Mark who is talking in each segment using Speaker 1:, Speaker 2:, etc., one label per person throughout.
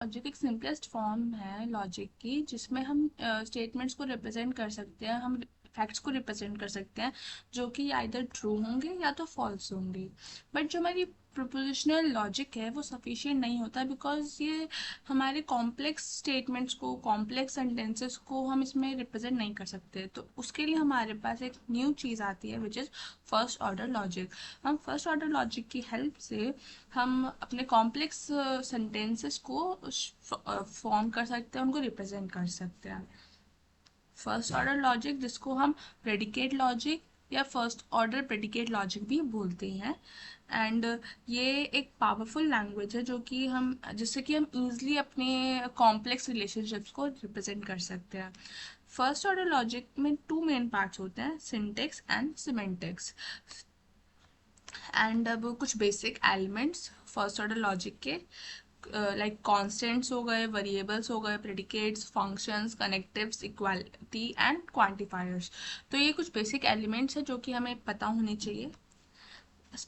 Speaker 1: Logic एक simplest form है logic की, जिसमें हम स्टेटमेंट्स को रिप्रेजेंट कर सकते हैं, हम फैक्ट्स को रिप्रेजेंट कर सकते हैं जो कि आइदर ट्रू होंगे या तो फॉल्स होंगे। बट जो हमारी प्रोपोजिशनल लॉजिक है वो सफिशिएंट नहीं होता, बिकॉज ये हमारे कॉम्प्लेक्स स्टेटमेंट्स को, कॉम्प्लेक्स सेंटेंसेस को हम इसमें रिप्रेजेंट नहीं कर सकते। तो उसके लिए हमारे पास एक न्यू चीज़ आती है which is first order logic. हम फर्स्ट ऑर्डर लॉजिक की हेल्प से हम अपने कॉम्प्लेक्स सेंटेंसेस को फॉर्म कर सकते हैं, उनको रिप्रेजेंट कर सकते हैं। फर्स्ट ऑर्डर लॉजिक, जिसको हम प्रेडिकेट लॉजिक या फर्स्ट ऑर्डर प्रेडिकेट लॉजिक भी बोलते हैं। एंड ये एक पावरफुल लैंग्वेज है जो कि हम, जिससे कि हम ईजिली अपने कॉम्प्लेक्स रिलेशनशिप्स को रिप्रेजेंट कर सकते हैं। फर्स्ट ऑर्डर लॉजिक में टू मेन पार्ट्स होते हैं, सिंटेक्स एंड सिमेंटिक्स। एंड अब कुछ basic elements first order logic के, लाइक कॉन्स्टेंट्स हो गए, वेरिएबल्स हो गए, predicates, functions, connectives, equality and quantifiers. तो ये कुछ बेसिक एलिमेंट्स हैं जो कि हमें पता होने चाहिए।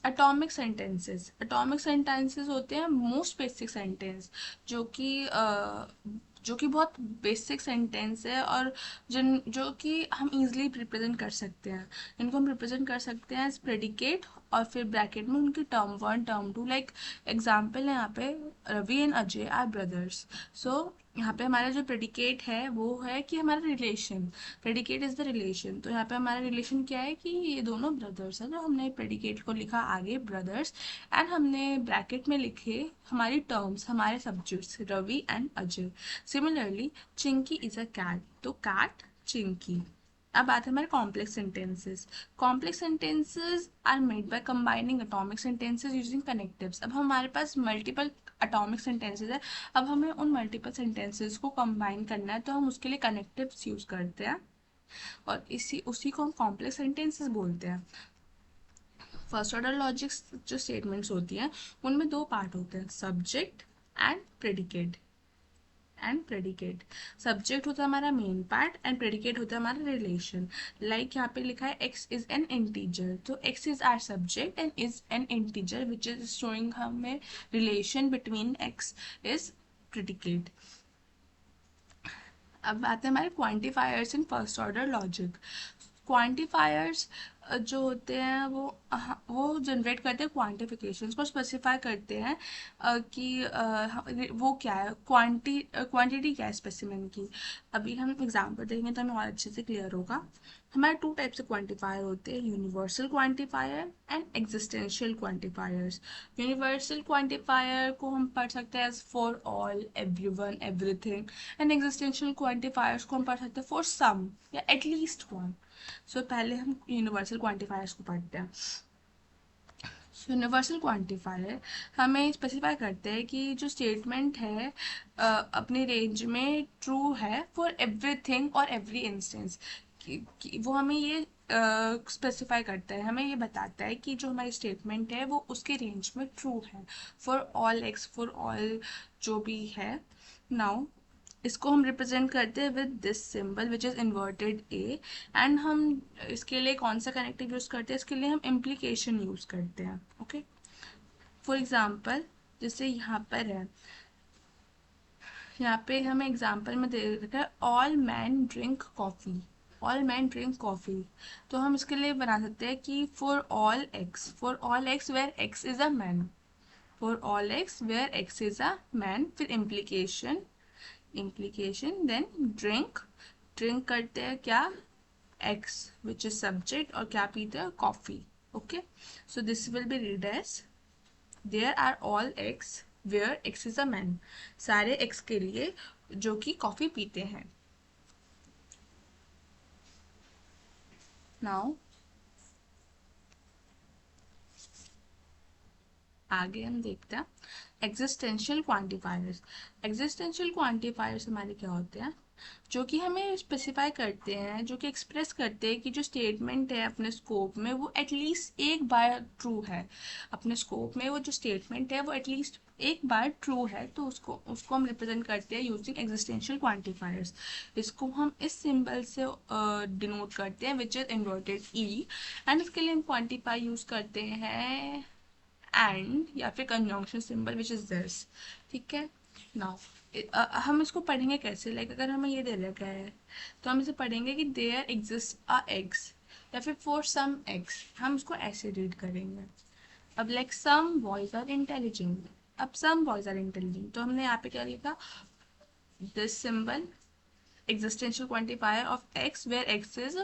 Speaker 1: एटॉमिक सेंटेंसेस होते हैं मोस्ट बेसिक सेंटेंस, जो कि जो कि बहुत बेसिक सेंटेंस है, और जिन जो कि हम इजीली रिप्रेजेंट कर सकते हैं। इनको हम रिप्रेजेंट कर सकते हैं एज प्रेडिकेट, और फिर ब्रैकेट में उनकी term one term two. Like example है यहाँ पे, Ravi and Ajay are brothers. So यहाँ पे हमारा जो प्रेडिकेट है वो है कि हमारा relation, predicate is the relation. तो यहाँ पे हमारा रिलेशन क्या है कि ये दोनों ब्रदर्स हैं, तो हमने प्रेडिकेट को लिखा आगे ब्रदर्स, एंड हमने ब्रैकेट में लिखे हमारी टर्म्स, हमारे subjects Ravi and Ajay. Similarly Chinki is a cat, तो कैट चिंकी। अब बात है हमारे complex sentences. Complex sentences are made by combining atomic sentences using connectives. अब हमारे पास मल्टीपल एटॉमिक सेंटेंसेस है, अब हमें उन मल्टीपल सेंटेंसेस को कंबाइन करना है, तो हम उसके लिए कनेक्टिव्स यूज करते हैं, और इसी उसी को हम कॉम्प्लेक्स सेंटेंसेस बोलते हैं। फर्स्ट ऑर्डर लॉजिक्स जो स्टेटमेंट्स होती हैं उनमें दो पार्ट होते हैं, सब्जेक्ट एंड प्रेडिकेट। सब्जेक्ट होता है हमारा मेन पार्ट, एंड प्रेडिकेट होता है हमारा रिलेशन। लाइक यहाँ पे लिखा है x इज एन इंटीजर, तो x is our subject and is an integer which is showing हमें relation between x is predicate. अब आते हैं हमारे quantifiers in first order logic. Quantifiers जो होते हैं वो जनरेट करते हैं क्वांटिफिकेशंस को, स्पेसिफाई करते हैं कि वो क्या है, क्वांटिटी क्या है स्पेसिमेन की। अभी हम एग्जांपल देखेंगे तो हमें और अच्छे से क्लियर होगा। हमारे टू टाइप से क्वांटिफायर होते हैं, universal quantifier and existential quantifiers. Universal quantifier को हम पढ़ सकते हैं as for all, everyone, everything. And existential quantifiers को हम पढ़ सकते हैं फॉर सम या एटलीस्ट वन। सो पहले हम यूनिवर्सल क्वांटिफायर्स को पढ़ते हैं। यूनिवर्सल क्वांटिफायर हमें स्पेसिफाई करते हैं कि जो स्टेटमेंट है अपनी रेंज में ट्रू है फॉर एवरीथिंग और एवरी इंस्टेंस। वो हमें ये स्पेसिफाई करता है, हमें ये बताता है कि जो हमारी स्टेटमेंट है वो उसके रेंज में ट्रू है for all x, for all जो भी है। नाउ इसको हम रिप्रेजेंट करते हैं with this symbol which is inverted A. And हम इसके लिए कौन सा कनेक्टिव यूज़ करते हैं, इसके लिए हम इम्प्लीकेशन यूज़ करते हैं। ओके, फॉर एग्जांपल जैसे यहाँ पर है, यहाँ पे हमें एग्जांपल में दे रखा है all man drink coffee, all man drink coffee. तो हम इसके लिए बना सकते हैं कि for all X where X is a man, for all X where X is a man, फिर इम्प्लीकेशन देन ड्रिंक, ड्रिंक करते हैं क्या, एक्स विच इज सब्जेक्ट, और क्या पीते हैं, coffee. Okay, so this will be read as there are all X where X is a man, सारे X के लिए जो कि कॉफी पीते हैं। नाउ आगे हम देखते हैं एग्जिस्टेंशियल क्वांटिफायर्स। एग्जिस्टेंशियल क्वांटिफायर्स हमारे क्या होते हैं, जो कि हमें स्पेसिफाई करते हैं, जो कि एक्सप्रेस करते हैं कि जो स्टेटमेंट है अपने स्कोप में वो एटलीस्ट एक बार ट्रू है। अपने स्कोप में वो जो स्टेटमेंट है वो एटलीस्ट एक बार ट्रू है, तो उसको उसको हम रिप्रेजेंट करते हैं यूजिंग एग्जिस्टेंशियल क्वांटिफायर्स। इसको हम इस सिंबल से डिनोट करते हैं which is inverted E. And इसके लिए हम क्वांटिफाई यूज करते हैं एंड या फिर conjunction symbol which is this. ठीक है, नाउ हम इसको पढ़ेंगे कैसे, लाइक अगर हमें ये दे रखा है तो हम इसे पढ़ेंगे कि देयर एग्जिस्ट अ एक्स, या फिर फॉर सम एक्स, हम इसको ऐसे रीड करेंगे। अब like some boys are intelligent, अब सम बॉयज आर इंटेलिजेंट तो हमने यहाँ पे क्या लिखा, this symbol existential quantifier of x where x is a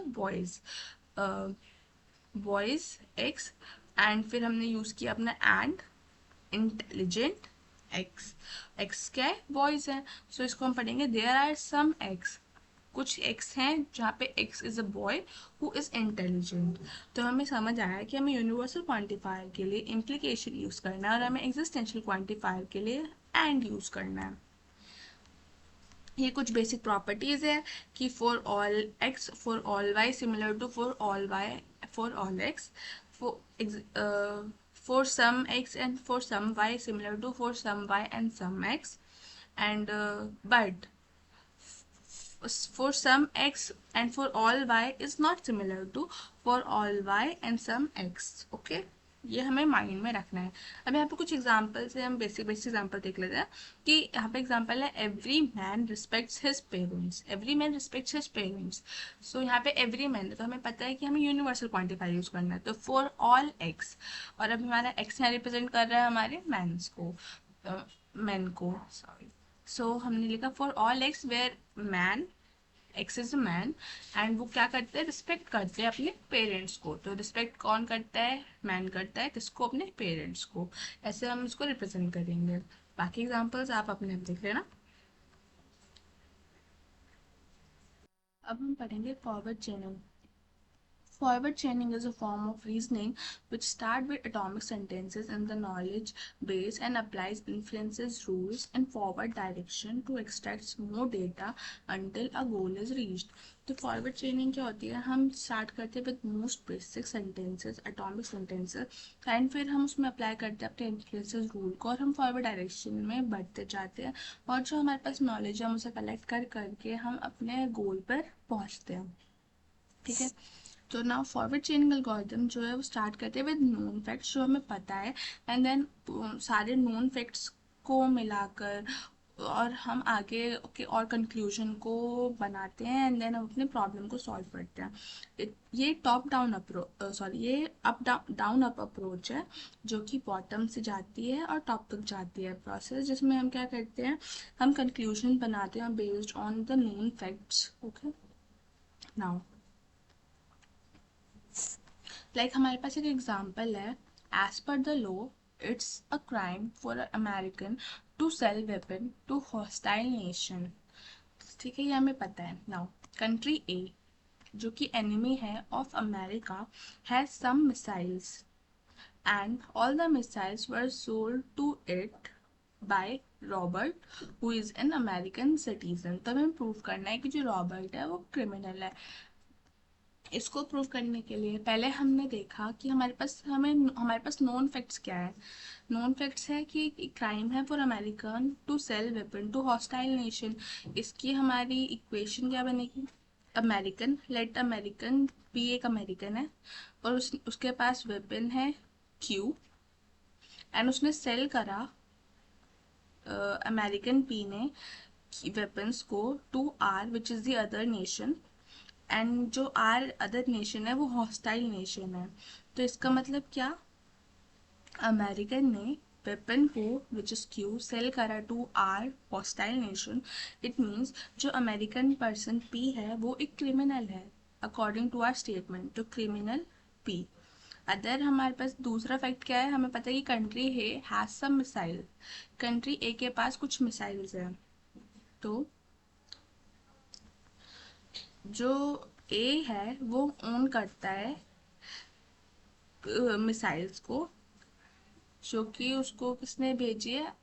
Speaker 1: boys x, and फिर हमने यूज किया अपना एंड इंटेलिजेंट एक्स, एक्स क्या है, बॉयज है, सो इसको हम पढ़ेंगे देयर आर सम एक्स, कुछ एक्स हैं जहाँ पे x is a boy who is intelligent. तो हमें समझ आया कि हमें यूनिवर्सल क्वांटिफायर के लिए इम्प्लीकेशन यूज करना है और हमें एग्जिस्टेंशियल क्वांटिफायर के लिए एंड यूज करना है। ये कुछ बेसिक प्रॉपर्टीज है कि for all x for all Y similar to for all Y for all X, for some x and for some y similar to for some y and some x, and but for some x and for all y is not similar to for all y and some x, okay। ये हमें mind में रखना है। अब यहाँ पे कुछ example से हम बेसिक बेसिक एग्जांपल देख लेते हैं कि यहाँ पे एग्जांपल है every man respects his parents, every man respects his parents. So यहाँ पे एवरी मैन है तो हमें पता है कि हमें यूनिवर्सल क्वांटिफायर यूज करना है, तो फॉर ऑल एक्स, और अब हमारा एक्स यहाँ रिप्रेजेंट कर रहा है हमारे मैंस को, मैन को सॉरी। सो हमने लिखा for all X where man, X is a man, and वो क्या करते हैं, रिस्पेक्ट करते हैं अपने पेरेंट्स को। तो रिस्पेक्ट कौन करता है, मैन करता है, किसको, अपने पेरेंट्स को। ऐसे हम इसको रिप्रेजेंट करेंगे। बाकी एग्जांपल्स आप अपने आप देख लेना। अब हम पढ़ेंगे forward चेनिंग। Forward chaining is a form of reasoning which starts with atomic sentences in the knowledge base and applies inferences rules in forward direction to extract more data until a goal is reached। तो forward चेनिंग क्या होती है, हम start करते हैं with most basic sentences, atomic sentences, and फिर हम उसमें अप्लाई करते हैं अपने इन्फ्लुएंसेस रूल को और हम फॉरवर्ड डायरेक्शन में बढ़ते जाते हैं, और जो हमारे पास नॉलेज है हम उसे कलेक्ट कर करके हम अपने गोल पर पहुंचते हैं, ठीक है। तो नाउ फॉरवर्ड चेनिंग एल्गोरिथम जो है वो स्टार्ट करते हैं विद नोन फैक्ट्स जो हमें पता है, एंड देन सारे नोन फैक्ट्स को मिलाकर और हम आगे के और कंक्लूजन को बनाते हैं, एंड देन हम अपने प्रॉब्लम को सॉल्व करते हैं। ये टॉप डाउन अप्रोच, सॉरी ये अप डाउन अप अप्रोच है जो कि बॉटम से जाती है और टॉप तक जाती है प्रोसेस, जिसमें हम क्या करते हैं, हम कंक्लूजन बनाते हैं based on the known facts, okay. Now like हमारे पास एक एग्जाम्पल है, as per the law it's a crime for American to sell weapon to hostile nation, ठीक है, ये हमें पता है। नाउ कंट्री ए जो कि एनिमी है of America has some missiles and all the missiles were sold to it by Robert who is an American citizen. तब हमें प्रूव करना है कि जो रॉबर्ट है वो क्रिमिनल है। इसको प्रूव करने के लिए पहले हमने देखा कि हमारे पास नोन फैक्ट्स क्या है। नोन फैक्ट्स है कि क्राइम है for American to sell weapon to hostile nation. इसकी हमारी इक्वेशन क्या बनेगी, अमेरिकन, लेट अमेरिकन भी एक अमेरिकन है और उसके पास वेपन है क्यू, एंड उसने सेल करा अमेरिकन पी ने वेपन्स को to R which is the other nation, and जो आर अदर नेशन है वो हॉस्टाइल नेशन है। तो इसका मतलब क्या, अमेरिकन ने वेपन को विच इज क्यू सेल करा to R hostile nation, it means जो अमेरिकन पर्सन पी है वो एक क्रिमिनल है अकॉर्डिंग टू आर स्टेटमेंट, तो क्रिमिनल पी। अदर हमारे पास दूसरा फैक्ट क्या है, हमें पता है कि country A has some missile, country A के पास कुछ मिसाइल्स हैं, तो जो ए है वो ओन करता है मिसाइल्स को, जो कि उसको किसने भेजी है,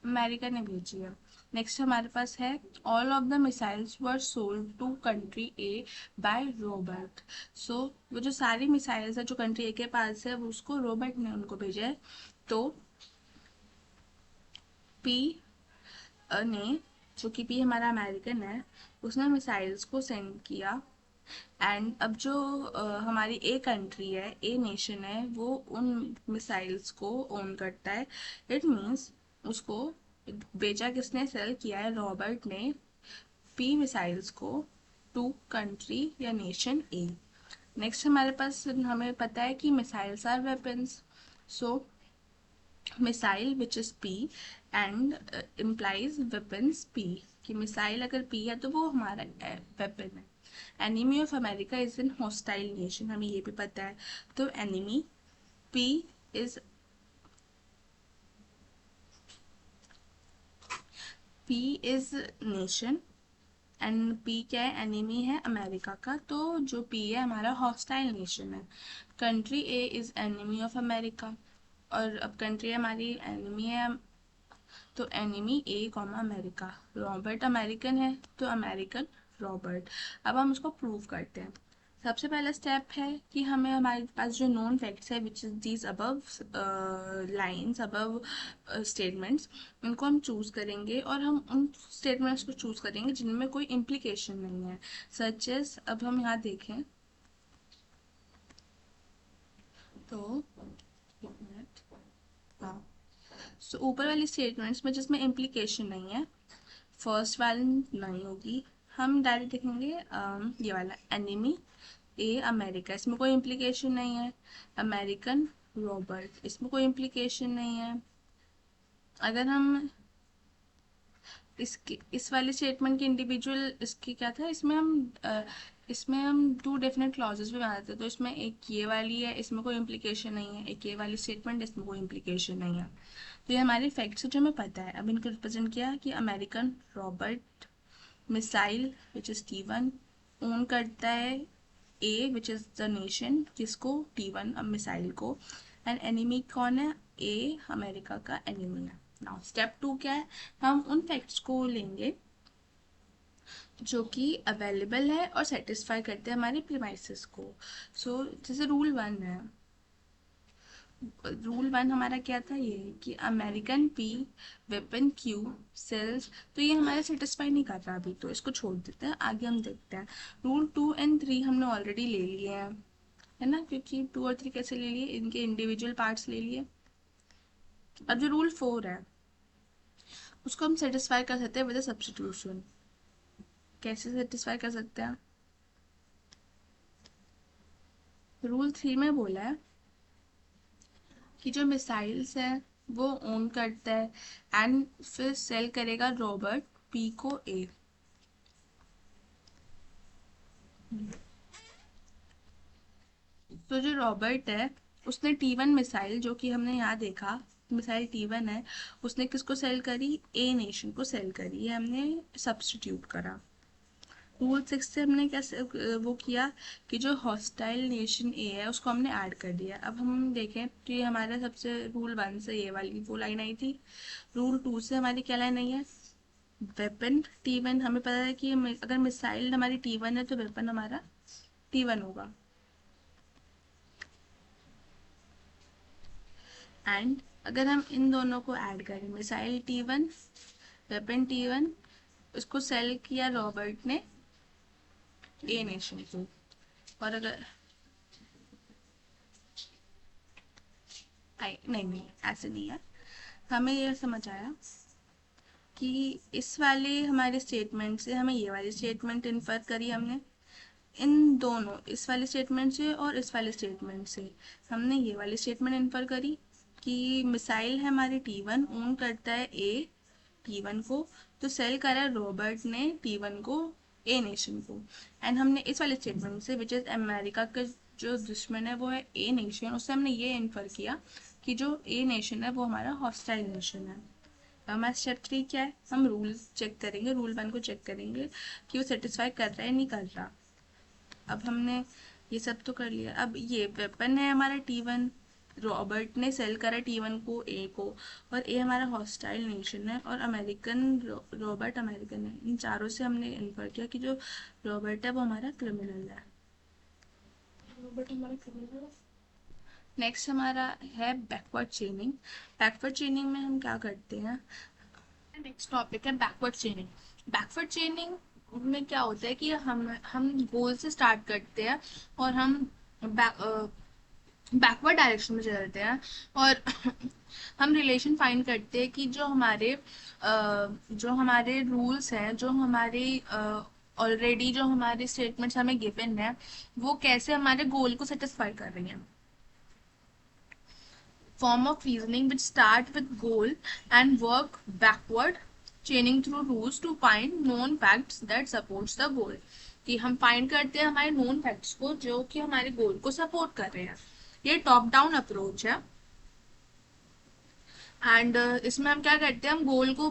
Speaker 1: अमेरिका ने भेजी है। नेक्स्ट हमारे पास है all of the missiles were sold to country A by Robert. So वो जो सारी मिसाइल्स है जो कंट्री ए के पास है वो उसको रॉबर्ट ने उनको भेजा है। तो पी ने, जो कि पी हमारा अमेरिकन है, उसने मिसाइल्स को सेंड किया, एंड अब जो हमारी ए कंट्री है, ए नेशन है, वो उन मिसाइल्स को ओन करता है। इट मीन्स उसको बेचा किसने, सेल किया है रॉबर्ट ने पी मिसाइल्स को टू कंट्री या नेशन ए। नेक्स्ट हमारे पास, हमें पता है कि missiles are weapons, so missile which is P and implies weapons P, कि मिसाइल अगर पी है तो वो हमारा वेपन है। Enemy of America is in hostile nation, हमें ये भी पता है। तो enemy P is, P is nation and P क्या है, एनिमी है अमेरिका का, तो जो पी है हमारा हॉस्टाइल नेशन है। Country A is enemy of America, और अब कंट्री हमारी एनिमी है, तो एनिमी ए कॉमा अमेरिका। रॉबर्ट अमेरिकन है तो अमेरिकन रॉबर्ट। अब हम उसको प्रूव करते हैं। सबसे पहला स्टेप है कि हमें हमारे पास जो नोन फैक्ट्स है which is these above lines above statements, उनको हम चूज करेंगे और हम उन स्टेटमेंट्स को चूज करेंगे जिनमें कोई इम्प्लीकेशन नहीं है। सच एज, अब हम यहाँ देखें तो एक मिनट, हाँ, सो ऊपर वाली स्टेटमेंट्स में जिसमें इम्प्लीकेशन नहीं है, फर्स्ट वाली नहीं होगी। हम डायरेक्ट देखेंगे ये वाला एनिमी ए अमेरिका, इसमें कोई इम्प्लीकेशन नहीं है। अमेरिकन रॉबर्ट, इसमें कोई इम्प्लीकेशन नहीं है। अगर हम इसके इस वाले स्टेटमेंट के इंडिविजुअल इसकी क्या था, इसमें हम टू डेफिनेट क्लॉजेस भी बनाते थे, तो इसमें एक ये वाली है, इसमें कोई इम्प्लीकेशन नहीं है, एक ये वाली स्टेटमेंट, इसमें कोई इम्प्लीकेशन नहीं है। तो ये हमारे फैक्ट्स जो हमें पता है। अब इनको रिप्रेजेंट किया कि American Robert missile which is T1 own करता है ए विच इज द नेशन, किसको, T1 अब मिसाइल को, एंड एनिमी कौन है, ए अमेरिका का एनिमी है। नाउ स्टेप 2 क्या है, हम उन फैक्ट्स को लेंगे जो कि अवेलेबल है और सेटिस्फाई करते हैं हमारे प्रीमाइसेस को। सो जैसे रूल 1 है, रूल 1 हमारा क्या था, ये कि American P weapon Q sells, तो ये हमारे सेटिस्फाई नहीं कर रहा अभी, तो इसको छोड़ देते हैं, आगे हम देखते हैं। रूल 2 एंड 3 हमने ऑलरेडी ले लिए हैं, है ना, क्योंकि 2 और 3 कैसे ले लिए, इनके इंडिविजुअल पार्ट्स ले लिए। अब जो रूल 4 है उसको हम सेटिस्फाई कर सकते हैं विद सब्स्टिट्यूशन। कैसे सेटिस्फाई कर सकते हैं, रूल 3 में बोला है कि जो मिसाइल्स है वो ओन करता है एंड फिर सेल करेगा रॉबर्ट पी को ए। तो जो रॉबर्ट है उसने T1 मिसाइल, जो कि हमने यहाँ देखा मिसाइल T1 है, उसने किसको सेल करी, ए नेशन को सेल करी, ये हमने सब्स्टिट्यूट करा। रूल 6 से हमने क्या वो किया कि जो हॉस्टाइल नेशन ए है उसको हमने ऐड कर दिया। अब हम देखें तो ये हमारा सबसे रूल 1 से ये वाली वो लाइन आई थी। रूल 2 से हमारी क्या लाइन आई है, वेपन T1, हमें पता है कि अगर मिसाइल हमारी T1 है तो वेपन हमारा T1 होगा। एंड अगर हम इन दोनों को ऐड करें, मिसाइल T1 वेपन T1, उसको सेल किया रॉबर्ट ने ए नेशन को, और अगर नहीं नहीं ऐसे नहीं है, हमें यह समझ आया कि इस वाले हमारे स्टेटमेंट से हमें ये वाली स्टेटमेंट इन्फर करी हमने, इन दोनों इस वाले स्टेटमेंट से और इस वाले स्टेटमेंट से हमने ये वाली स्टेटमेंट इन्फर करी कि मिसाइल है हमारी T1 ओन करता है ए T1 को, तो सेल करा रॉबर्ट ने T1 को ए नेशन को। एंड हमने इस वाले स्टेटमेंट से विच इज अमेरिका का जो दुश्मन है वो है ए नेशन, उससे हमने ये इन्फर किया कि जो ए नेशन है वो हमारा हॉस्टाइल नेशन है। हमारा स्टेप 3 क्या है, हम रूल चेक करेंगे, रूल 1 को चेक करेंगे कि वो सेटिस्फाई कर रहा है नहीं कर रहा। अब हमने ये सब तो कर लिया, अब ये वेपन है हमारा T1, रॉबर्ट ने सेल करा T1 को ए को, और ए हमारा हॉस्टाइल नेशन है, और अमेरिकन रॉबर्ट अमेरिकन है। इन चारों से हमने इन्फर किया कि जो रॉबर्ट है वो हमारा क्रिमिनल है, रॉबर्ट हमारा क्रिमिनल है। नेक्स्ट हमारा है बैकवर्ड चेनिंग। बैकवर्ड चेनिंग में हम क्या करते हैं, नेक्स्ट टॉपिक है बैकवर्ड चेनिंग। बैकवर्ड चेनिंग में क्या होता है कि हम गोल से स्टार्ट करते हैं और हम बैकवर्ड डायरेक्शन में चलते हैं और हम रिलेशन फाइंड करते हैं कि जो हमारे रूल्स हैं, जो हमारे ऑलरेडी जो हमारे स्टेटमेंट्स हमें गिवन है, वो कैसे हमारे गोल को सेटिस्फाई कर रही हैं। Form of reasoning which start with goal and work backward, chaining through rules to find known facts that supports the goal। कि हम फाइंड करते हैं हमारे नोन फैक्ट्स को जो कि हमारे गोल को सपोर्ट कर रहे हैं। ये टॉप डाउन अप्रोच है। एंड इसमें हम क्या करते हैं, हम गोल को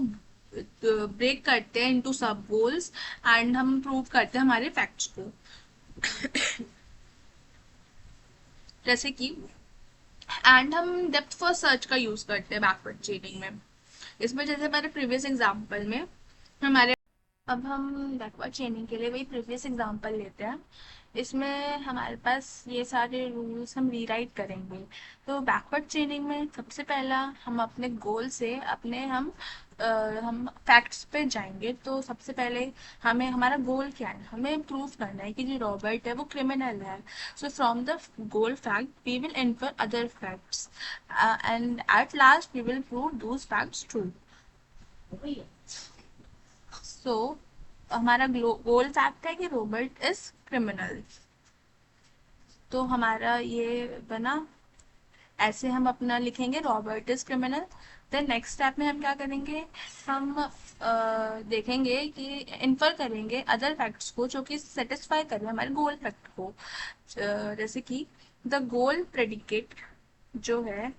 Speaker 1: ब्रेक करते हैं इनटू सब गोल्स एंड हम प्रूव करते हैं हमारे फैक्ट्स को। जैसे कि एंड हम डेप्थ फर्स्ट सर्च का यूज करते हैं बैकवर्ड चेनिंग में। इसमें जैसे हमारे प्रीवियस एग्जांपल में हमारे, अब हम बैकवर्ड चेनिंग के लिए वही प्रीवियस एग्जांपल लेते हैं। इसमें हमारे पास ये सारे रूल्स हम रीराइट करेंगे। तो बैकवर्ड चेनिंग में सबसे पहला हम अपने गोल से हम फैक्ट्स पे जाएंगे। तो सबसे पहले हमें हमारा गोल क्या है, हमें प्रूव करना है कि जो रॉबर्ट है वो क्रिमिनल है। So from the goal fact we will infer other facts and at last we will prove those facts true. So हमारा गोल फैक्ट है कि रॉबर्ट इज क्रिमिनल। तो हमारा ये बना, ऐसे हम अपना लिखेंगे Robert is criminal. Then next step में हम क्या करेंगे, हम देखेंगे कि इन्फर करेंगे अदर फैक्ट्स को जो कि सेटिस्फाई कर रहे हैं हमारे गोल फैक्ट को। जैसे कि द गोल प्रेडिकेट जो है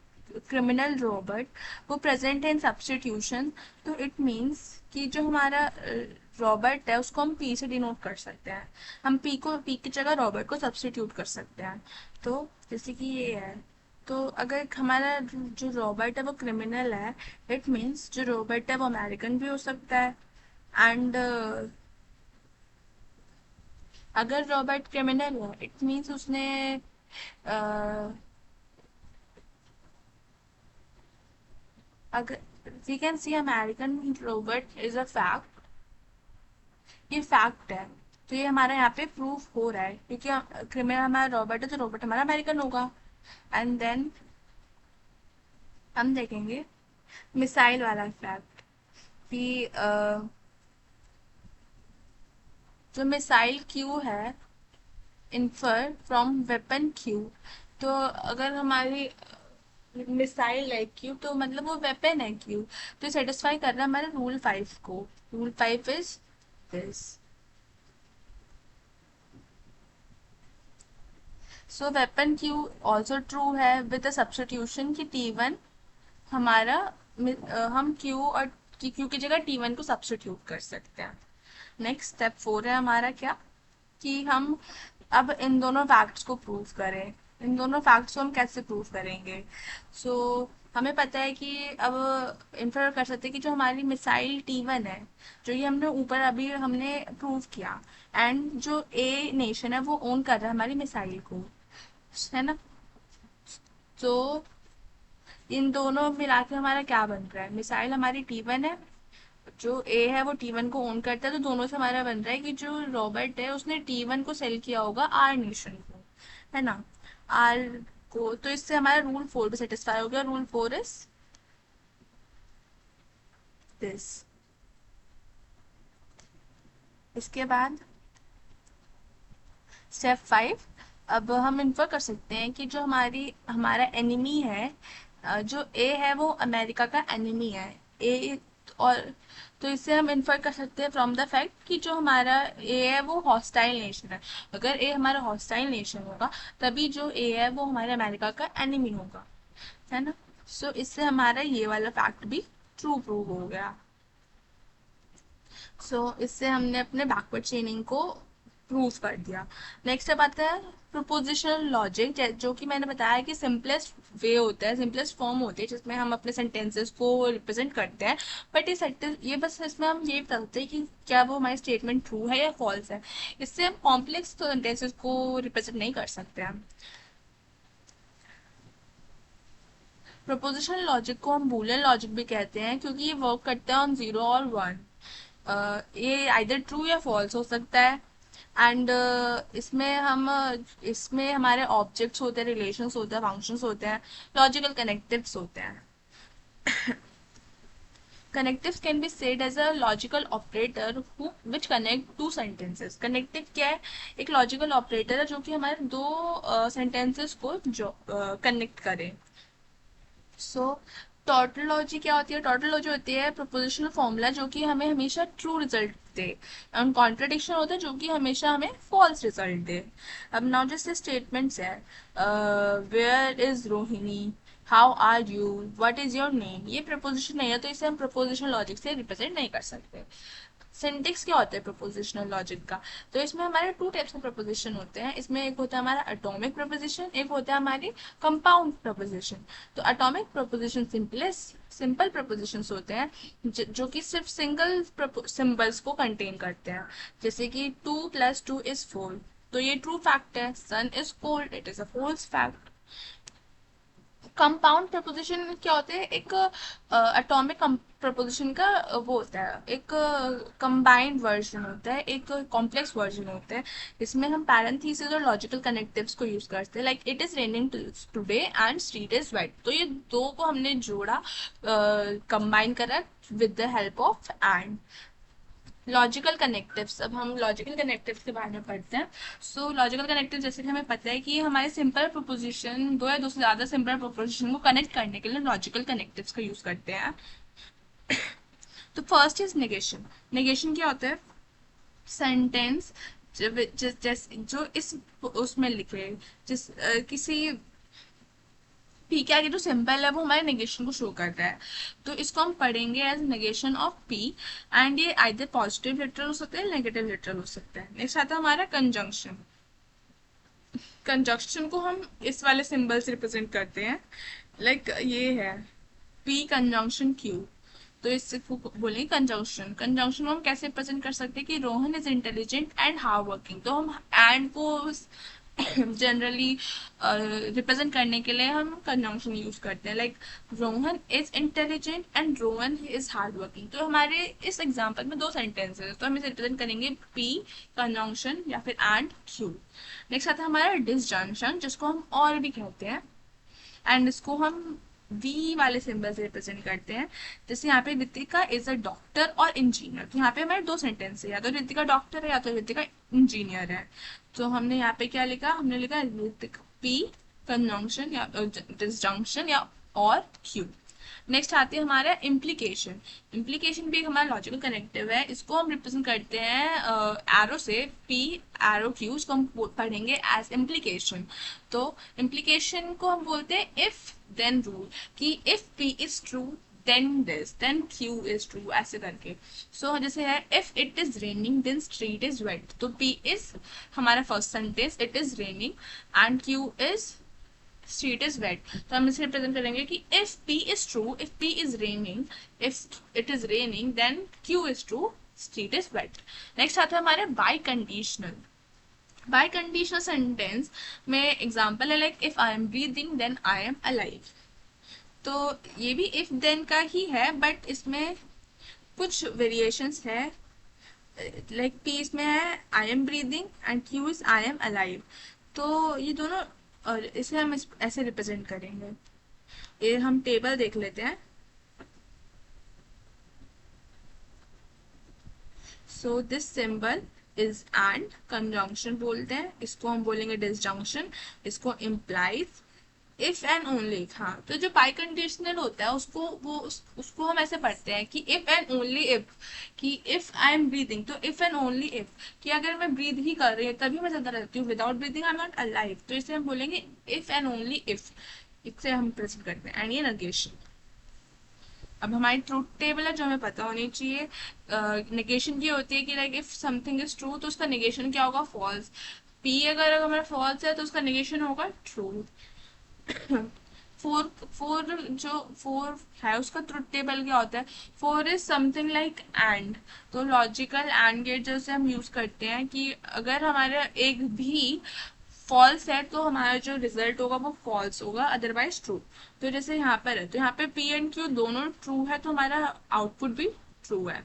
Speaker 1: क्रिमिनल रॉबर्ट वो प्रेजेंट है इन सब्स्टिट्यूशन। तो इट मीन्स कि जो हमारा रॉबर्ट है उसको हम पी से डिनोट कर सकते हैं। हम पी की जगह रॉबर्ट को सब्स्टिट्यूट कर सकते हैं। तो जैसे कि ये है, तो अगर हमारा जो रॉबर्ट है वो क्रिमिनल है, इट मीन्स जो रॉबर्ट है वो अमेरिकन भी हो सकता है। एंड अगर रॉबर्ट क्रिमिनल है इट मीन्स उसने अगर we can see American Robert is a fact, ये फैक्ट है। तो ये हमारा यहाँ पे प्रूफ हो रहा है क्योंकि क्रिमिनल हमारा रॉबर्ट है तो रॉबर्ट हमारा अमेरिकन होगा। एंड देन हम देखेंगे मिसाइल वाला फैक्ट कि जो मिसाइल क्यू है इन्फर फ्रॉम वेपन क्यू। तो अगर हमारी मिसाइल है क्यू तो मतलब वो वेपन है क्यू। तो सेटिस्फाई कर रहा है हमारे रूल 5 को। Rule 5 is this. So weapon Q also true है विद द सब्स्टिट्यूशन की T1 हमारा हम क्यू और क्यू की जगह T1 को सब्स्टिट्यूट कर सकते हैं। नेक्स्ट स्टेप 4 है हमारा क्या, कि हम अब इन दोनों फैक्ट्स को प्रूव करें। इन दोनों फैक्ट्स को हम कैसे प्रूव करेंगे। सो हमें पता है कि अब इन्फर कर सकते हैं कि जो हमारी मिसाइल T1 है, जो ये हमने ऊपर अभी हमने प्रूव किया, एंड जो ए नेशन है वो ओन कर रहा है हमारी मिसाइल को, है ना। तो इन दोनों मिला के हमारा क्या बन रहा है, मिसाइल हमारी T1 है, जो ए है वो T1 को ओन करता है। तो दोनों से हमारा बन रहा है कि जो रॉबर्ट है उसने T1 को सेल किया होगा आर नेशन को, है ना, आर को। तो इससे हमारा रूल 4 भी सेटिस्फाई हो गया। Rule 4 is this. इसके बाद स्टेप 5, अब हम इन्फर कर सकते हैं कि जो हमारा एनिमी है, जो ए है वो अमेरिका का एनिमी है। ए और तो इससे हम इन्फर कर सकते हैं फ्रॉम द फैक्ट कि जो हमारा ए है वो हॉस्टाइल नेशन है। अगर ए हमारा हॉस्टाइल नेशन होगा तभी जो ए है वो हमारे अमेरिका का एनिमी होगा, है ना। सो इससे हमारा ये वाला फैक्ट भी ट्रू प्रूव हो गया। इससे हमने अपने बैकवर्ड चेनिंग को प्रूव कर दिया। नेक्स्ट अब आता है प्रोपोजिशनल लॉजिक, जो कि मैंने बताया कि सिंपलेस्ट वे होता है, सिंपलेस्ट फॉर्म होती है जिसमें हम अपने सेंटेंसेस को रिप्रेजेंट करते हैं। बट ये सेंटेंस ये बस इसमें हम ये बता सकते हैं कि क्या वो हमारी स्टेटमेंट ट्रू है या फॉल्स है। इससे हम कॉम्प्लेक्स सेंटेंसेस को रिप्रेजेंट नहीं कर सकते हैं। प्रोपोजिशनल लॉजिक को हम बूलियन लॉजिक भी कहते हैं क्योंकि ये वर्क करता है ऑन 0 और 1। ये आइदर ट्रू या फॉल्स हो सकता है। एंड इसमें हमारे ऑब्जेक्ट्स होते हैं, रिलेशंस होते हैं, फंक्शंस होते हैं, लॉजिकल कनेक्टिव्स होते हैं। Connectives can be said as a logical operator which connect two sentences. Connective क्या है? एक logical operator है जो कि हमारे दो sentences को जो connect करे। सो टॉटोलॉजी क्या होती है? टॉटोलॉजी होती है प्रपोजिशनल फॉर्मूला जो कि हमें हमेशा true result they, and contradiction होता है जो कि हमेशा हमें फॉल्स रिजल्ट दे। अब नाउ जैसे स्टेटमेंट्स है, where is Rohini, how are you, what is your name, ये प्रपोजिशन नहीं है तो इसे हम प्रपोजिशनल लॉजिक से रिप्रेजेंट नहीं कर सकते। सिंटेक्स क्या होता है प्रपोजिशनल लॉजिक का? तो इसमें हमारे टू टाइप्स के प्रपोजिशन होते हैं। इसमें एक होता है हमारा एटॉमिक प्रपोजिशन, एक होता है हमारी कंपाउंड प्रपोजिशन। तो एटॉमिक प्रपोजिशन सिंपल प्रपोजिशंस होते हैं जो कि सिर्फ सिंगल सिंबल्स को कंटेन करते हैं। जैसे कि 2 + 2 = 4, तो ये ट्रू फैक्ट है। Sun is cold, it is a false fact. Compound proposition क्या होते हैं? एक एटॉमिक प्रपोजिशन का वो होता है, एक कंबाइंड वर्जन होता है, एक कॉम्प्लेक्स वर्जन होता है। इसमें हम पैरेंथेसिस और लॉजिकल कनेक्टिव्स को यूज करते हैं, like it is raining today and street is wet. तो ये दो को हमने जोड़ा, कंबाइन करा with the help of and. Logical connectives, अब हम लॉजिकल कनेक्टिव्स के बारे में पढ़ते हैं। सो लॉजिकल कनेक्टिव जैसे कि हमें पता है कि हमारे सिंपल प्रोपोजिशन, दो या दो से ज़्यादा सिंपल प्रोपोजिशन को कनेक्ट करने के लिए लॉजिकल कनेक्टिव्स का यूज़ करते हैं। तो फर्स्ट इज नेगेशन। नेगेशन क्या होता है? सेंटेंस जो इस उसमें लिखे, किसी पी के आगे जो सिंपल है वो हमारे नेगेशन को शो करता है। तो इसको हम पढ़ेंगे as negation of P, and ये आइदर पॉजिटिव लिटरल हो सकता है, नेगेटिव लिटरल हो सकता है। नेक्स्ट आता है हमारा कंजंक्शन। कंजंक्शन को हम इस वाले सिंबल से रिप्रेजेंट करते हैं, लाइक ये है पी कंजंक्शन क्यू। तो इससे बोलेंगे कंजंक्शन। कंजंक्शन को हम कैसे रिप्रेजेंट कर सकते हैं कि Rohan is intelligent and hard working. तो हम एंड को जनरली रिप्रेजेंट करने के लिए हम कंजंक्शन यूज करते हैं, like Rohan is intelligent and Rohan is hard working. तो हमारे इस एग्जांपल में दो सेंटेंसेस है, तो हम इसे रिप्रेजेंट करेंगे पी कंजंक्शन या फिर एंड क्यू। नेक्स्ट आता है हमारा डिसजंक्शन, जिसको हम और भी कहते हैं, एंड इसको हम वी वाले सिंबल से रिप्रेजेंट करते हैं। जैसे यहाँ पे रितिका इज अ डॉक्टर और इंजीनियर। तो यहाँ पे हमारे दो सेंटेंस है, या तो रितिका डॉक्टर है या तो रितिका इंजीनियर है। तो हमने यहाँ पे क्या लिखा? हमने लिखा रितिका पी कंजंक्शन या डिसजंक्शन या और क्यू। नेक्स्ट आती है हमारा इम्प्लीकेशन। इम्प्लीकेशन भी एक हमारा लॉजिकल कनेक्टिव है। इसको हम रिप्रेजेंट करते हैं एरो से, पी एरो क्यू, इसको हम पढ़ेंगे एज इम्प्लीकेशन। तो इम्प्लीकेशन को हम बोलते हैं इफ देन रूल, कि if P is true then this, then Q is true, ऐसे करके। सो जैसे है if it is raining then street is wet. तो पी इज हमारा first sentence, it is raining, and Q is street is wet. तो हम इसे represent करेंगे कि if P is true, if P is raining, if it is raining then Q is true, street is wait. Next आता है हमारे biconditional. Biconditional sentence में example है like if I am breathing then I am alive. तो ये भी if then का ही है, बट इसमें कुछ वेरिएशंस है, लाइक पी इसमें है आई am breathing and Q is I am alive. तो ये दोनों, और इसे हम ऐसे रिप्रेजेंट करेंगे। ये हम टेबल देख लेते हैं। So this symbol is and conjunction बोलते हैं, इसको हम बोलेंगे डिसजंक्शन, इसको इम्प्लाइज इफ एंड ओनली। हाँ, तो जो बाई कंडीशनल होता है उसको हम ऐसे पढ़ते हैं कि इफ एंड ओनली इफ, कि इफ आई एम ब्रीदिंग, तो इफ एंड ओनली इफ, कि अगर मैं ब्रीद ही कर रही हूँ तभी मैं जिंदा रहती हूँ, without breathing I am not alive. तो इसे हम बोलेंगे इफ एंड ओनली इफ, इससे हम प्रेजेंट करते हैं। एंड ये नेगेशन। अब हमारी ट्रूथ टेबल है जो हमें पता होनी चाहिए। नेगेशन की होती है कि like if something is true तो उसका नेगेशन क्या होगा? फॉल्स। पी अगर हमारा फॉल्स है तो उसका नेगेशन होगा ट्रू। फोर फोर है उसका ट्रुथ टेबल क्या होता है? Four is something like and. तो लॉजिकल एंड गेट जैसे हम यूज करते हैं कि अगर हमारा एक भी फॉल्स है तो हमारा जो रिजल्ट होगा वो फॉल्स होगा, अदरवाइज ट्रू। तो जैसे यहाँ पर है, तो यहाँ पे पी एंड क्यू दोनों ट्रू है तो हमारा आउटपुट भी ट्रू है।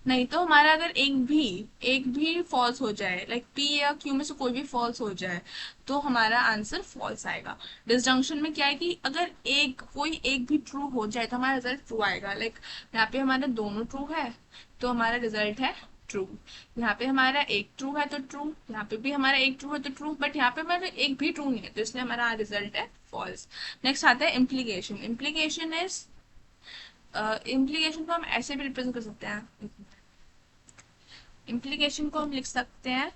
Speaker 1: नहीं तो हमारा अगर एक भी फॉल्स हो जाए, लाइक पी या क्यू में से कोई भी फॉल्स हो जाए, तो हमारा आंसर फॉल्स आएगा। डिसजंक्शन में क्या है कि अगर कोई एक भी ट्रू हो जाए तो हमारा रिजल्ट ट्रू आएगा। लाइक यहाँ पे हमारे दोनों ट्रू है तो हमारा रिजल्ट है ट्रू। यहाँ पे हमारा एक ट्रू है तो ट्रू, यहाँ पे भी हमारा एक ट्रू है तो ट्रू, बट यहाँ पे हमारा एक भी ट्रू नहीं है तो इसलिए हमारा रिजल्ट है फॉल्स। नेक्स्ट आता है इम्प्लीकेशन। इम्प्लीकेशन को हम ऐसे भी रिप्रेजेंट कर सकते हैं। इम्प्लीकेशन को हम लिख सकते हैं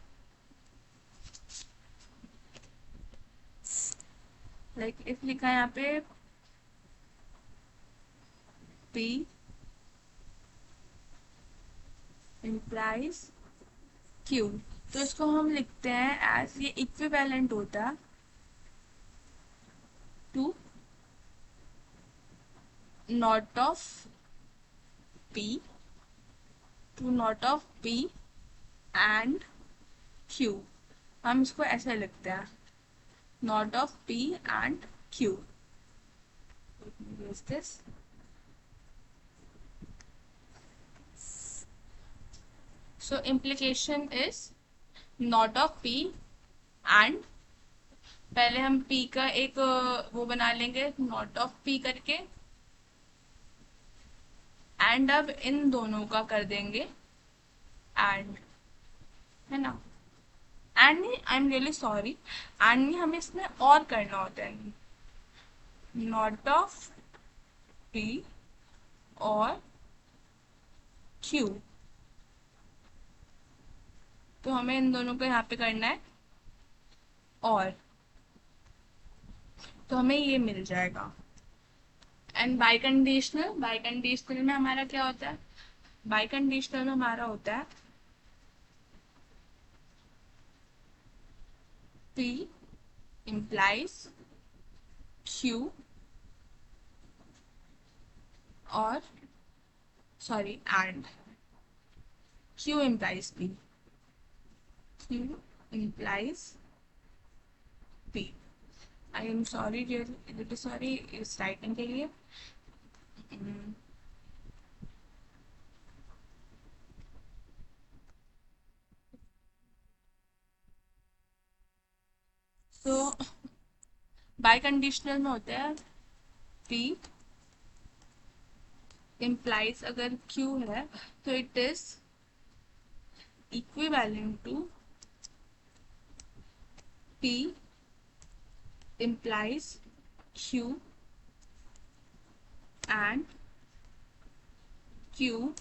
Speaker 1: लाइक इफ लिखा है यहाँ पे P implies Q, तो इसको हम लिखते हैं एज ये इक्विवेलेंट होता to not of P, to not of P and Q। हम इसको ऐसे लिखते हैं not of P and Q। Use this. So implication is not of P and, पहले हम P का एक वो बना लेंगे नॉट ऑफ P करके, एंड अब इन दोनों का कर देंगे एंड, है ना। एंड नहीं, I am really sorry, and नहीं, हमें इसमें और करना होता है नॉट ऑफ P और Q। तो हमें इन दोनों को यहाँ पे करना है और, तो हमें ये मिल जाएगा। एंड बाई कंडीशनल में हमारा क्या होता है, बाई कंडीशनल में हमारा होता है P implies Q और, sorry, and Q implies P, Q implies P। I am sorry, really sorry इस राइटिंग के लिए। तो बाई कंडीशनल में होता है P implies, अगर Q है तो it is equivalent to P implies Q and Q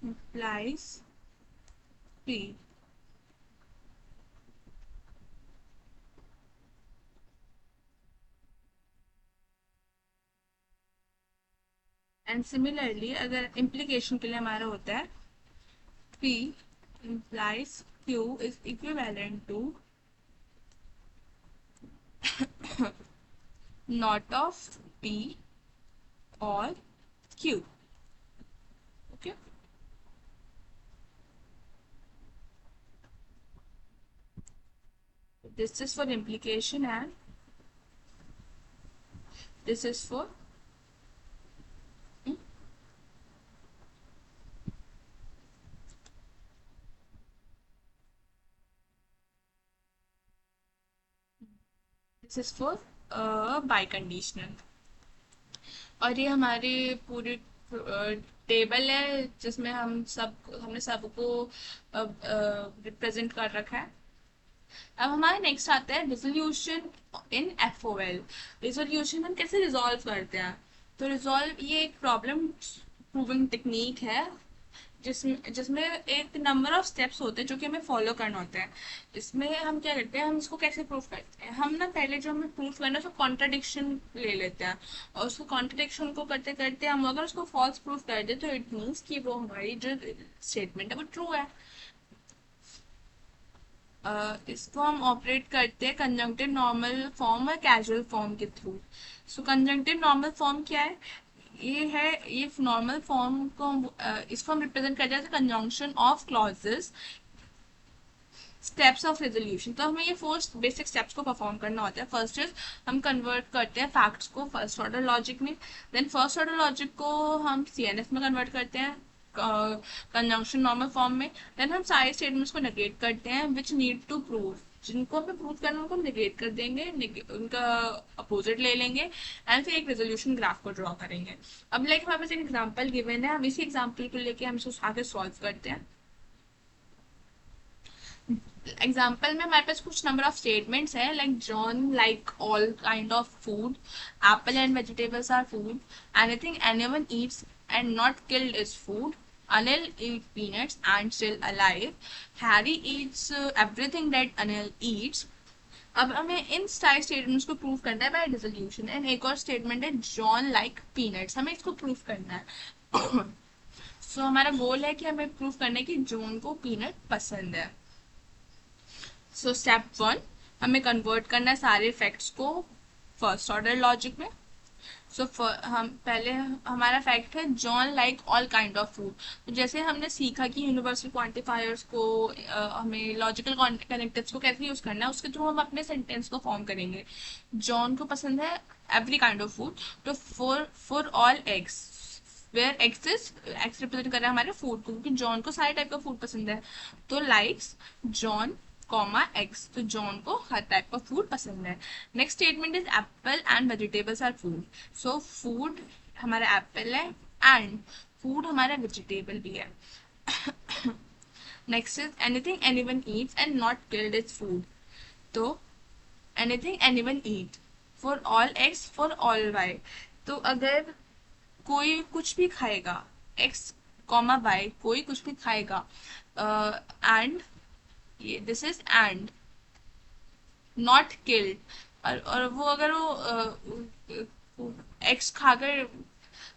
Speaker 1: implies P। And similarly अगर इम्प्लीकेशन के लिए हमारा होता है P implies Q is equivalent to not of P or Q। Okay, this is for implication and this is for this is for by conditional. और ये हमारी पूरी टेबल है जिसमें हमने सबको रिप्रेजेंट कर रखा है। अब हमारा नेक्स्ट आता है रिजोल्यूशन इन FOL। रिजोल्यूशन हम कैसे रिजॉल्व करते हैं, तो रिजॉल्व ये एक प्रॉब्लम प्रूविंग टेक्निक है जिसमें जिसमें एक नंबर ऑफ स्टेप्स होते हैं जो कि हमें फॉलो करना होता है। इसमें हम क्या करते हैं, हम इसको कैसे प्रूव करते हैं, हम ना पहले जो हमें प्रूव करना है उसको कॉन्ट्राडिक्शन ले लेते हैं, और उसको कॉन्ट्राडिक्शन को करते करते हम अगर उसको फॉल्स प्रूव कर दे तो इट मीन्स कि वो हमारी जो स्टेटमेंट है वो ट्रू है। इसको हम ऑपरेट करते हैं कंजंक्टिव नॉर्मल फॉर्म और कैजुअल फॉर्म के थ्रू। सो कंजंक्टिव नॉर्मल फॉर्म क्या है, ये है, ये नॉर्मल फॉर्म को इसको हम रिप्रेजेंट करते हैं conjunction of clauses steps of resolution. तो हमें ये 4 बेसिक स्टेप्स को परफॉर्म करना होता है। फर्स्ट इज हम कन्वर्ट करते हैं फैक्ट्स को फर्स्ट ऑर्डर लॉजिक में, देन फर्स्ट ऑर्डर लॉजिक को हम CNF में कन्वर्ट करते हैं, कंजंक्शन नॉर्मल फॉर्म में। देन हम सारे स्टेटमेंट्स को नेगेट करते हैं विच नीड टू प्रूव, जिनको हमें प्रूव करना है उनको नेगेट कर देंगे, उनका अपोजिट ले लेंगे एंड फिर एक रेजोल्यूशन ग्राफ को ड्रॉ करेंगे। अब लाइक हमारे पास एक एग्जांपल गिवन है, हम इसी एग्जांपल को लेके हम इसको आगे सॉल्व करते हैं। एग्जाम्पल में हमारे पास कुछ नंबर ऑफ स्टेटमेंट्स है, like John like all kind of food, apple and vegetables are food, anything anyone eats and not killed is food, Anil eats peanuts and still alive, Harry eats everything that Anil eats। अब हमें इन सारे statements को prove करना है bye dissolution. And एक और statement है John like peanuts, हमें इसको प्रूव करना है। सो हमारा गोल है कि हमें प्रूव करना है कि जॉन को पीनट पसंद है। सो स्टेप 1, हमें कन्वर्ट करना है सारे फैक्ट्स को फर्स्ट ऑर्डर लॉजिक में। सो हम पहले हमारा फैक्ट है John like all kind of food. तो जैसे हमने सीखा कि यूनिवर्सल क्वांटिफायर्स को हमें लॉजिकल कनेक्टिव्स को कैसे यूज करना है, उसके थ्रू हम अपने सेंटेंस को फॉर्म करेंगे। जॉन को पसंद है एवरी काइंड ऑफ फूड, तो for all x where x represent कर रहा है हमारे फूड को, क्योंकि जॉन को सारे टाइप का फूड पसंद है। तो लाइक्स जॉन कॉमा एक्स, तो जॉन को हर टाइप का फूड पसंद है। Next statement is apple and vegetables are food. So food हमारा एप्पल है एंड फूड हमारा वेजिटेबल भी है। Next is anything anyone eats and not killed is food. तो anything anyone eat for all x for all y, तो अगर कोई कुछ भी खाएगा, एक्स कॉमा वाई कोई कुछ भी खाएगा, एंड ये this is and not killed, और वो अगर वो एक्स खाकर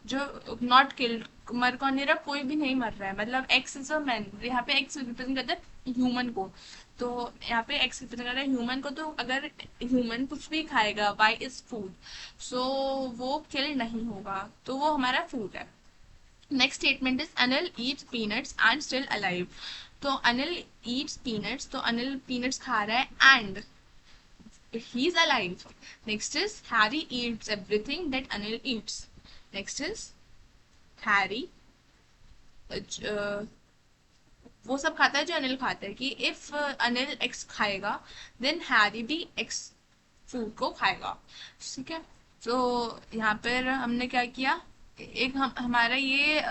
Speaker 1: जो नॉट किल्ड मर कौन नहीं रहा, कोई भी नहीं मर रहा है, मतलब एक्स इज अ मैन, यहाँ पे एक्स रिप्रेजेंट करता है ह्यूमन को, तो यहाँ पे एक्स रिप्रेजेंट करता है ह्यूमन को। तो अगर ह्यूमन कुछ भी खाएगा, वाई इज फूड, सो वो किल नहीं होगा, तो वो हमारा फूड है। Next statement is Anil Yeats peanuts and still alive. तो अनिल ईट्स पीनट्स, तो अनिल पीनट्स खा रहा है and he is alive. Next is Harry eats everything that Anil eats. Next is Harry वो सब खाता है जो अनिल खाता है, कि इफ अनिल एक्स खाएगा देन हैरी भी एक्स फूड को खाएगा। ठीक है, तो यहाँ पर हमने क्या किया, एक हमारा ये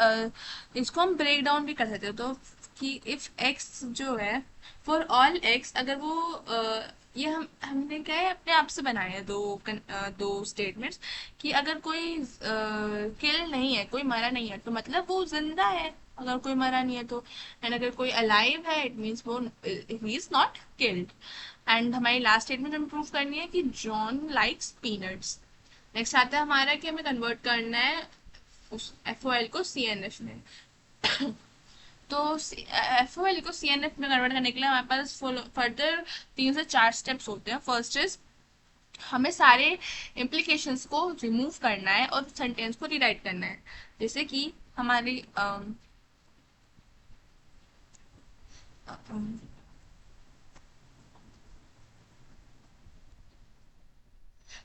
Speaker 1: इसको हम ब्रेक डाउन भी कर सकते हो, तो कि इफ एक्स जो है फॉर ऑल एक्स, अगर वो ये हमने क्या है अपने आप से बनाए हैं दो स्टेटमेंट्स, कि अगर कोई किल नहीं है, कोई मरा नहीं है, तो मतलब वो जिंदा है, अगर कोई मरा नहीं है तो। एंड अगर कोई अलाइव है इट मीन्स वो he is not killed. And हमारी लास्ट स्टेटमेंट हमें प्रूव करनी है कि जॉन लाइक्स पीनट्स। नेक्स्ट आता है हमारा कि हमें कन्वर्ट करना है उस FOL को CNF में। तो FOL को CNF में कन्वर्ट करने के लिए हमारे पास फर्दर 3 से 4 स्टेप्स होते हैं। फर्स्ट इज हमें सारे इम्प्लीकेशंस को रिमूव करना है और सेंटेंस को रीराइट करना है। जैसे कि हमारी